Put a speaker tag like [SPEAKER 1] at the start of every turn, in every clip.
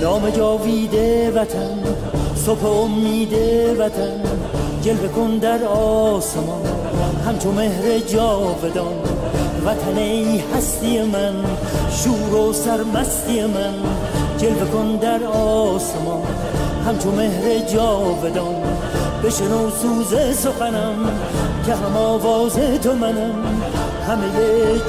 [SPEAKER 1] نام جاویده وطن، صبح امید وطن، جلوه کن در آسمان همچو مهر جاودان. وطن ای هستی من، شور و سرمستی من، جلوه کن در آسمان همچو مهر جاودان. بشنو سوز سخنم که هم آواز تو منم، همه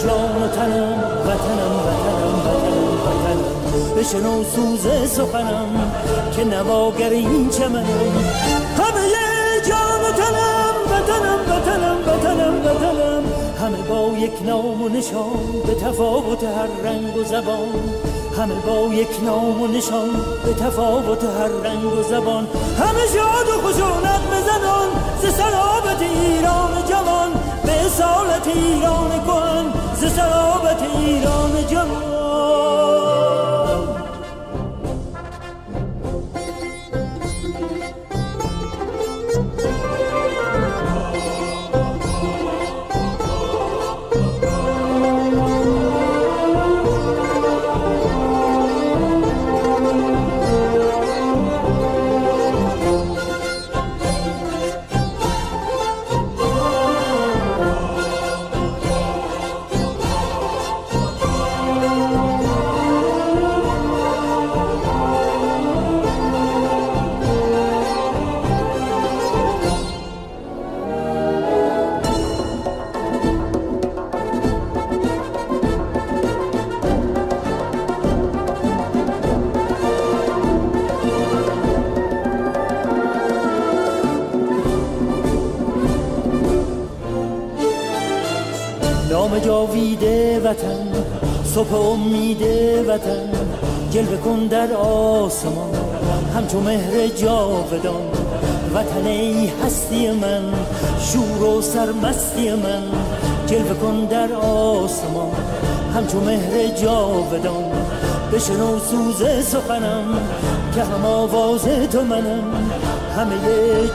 [SPEAKER 1] جان و تنم وطنم وطنم وطنم وطنم. بشنو سوز سخنم که نواگر این چمنم، همه جان و تنم وطنم وطنم وطنم وطنم. همه با یک نام و نشان به تفاوت هر رنگ و زبان، همه با یک نام و نشان به تفاوت هر رنگ و زبان. همه شاد و خوش و نغمه زنان ز سرابت ایران جوان، به اصالت ایران کهن ز سرابت ایران جوان. نام جاویده وطن، صبح امید وطن، جلوه کن در آسمان همچو مهر جاودان. وطن ای هستی من، شور و سرمستی من، جلوه کن در آسمان همچو مهر جاودان. بشنو سوز سخنم که هم آواز تو منم، همه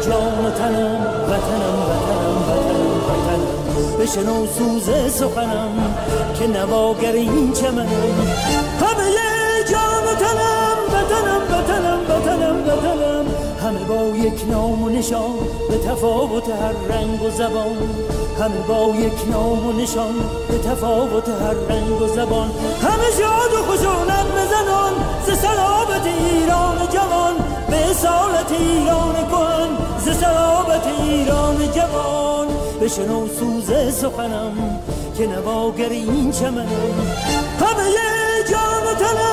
[SPEAKER 1] جان و تنم وطنم وطنم وطنم وطنم. بشنو سوز سخنم که نواگر این چمنم، همه جان و تنم وطنم وطنم وطنم وطنم. همه با یک نام و نشان به تفاوت هر رنگ و زبان، همه با یک نام و نشان به تفاوت هر رنگ و زبان. همه شاد و خوش و نغمه زنان ز سرابت ایران جوان، به اصالت ایران کهن ز سرابت ایران جوان. بشنو سوز سخنم که نواگر این چمنم، همه جان و تنم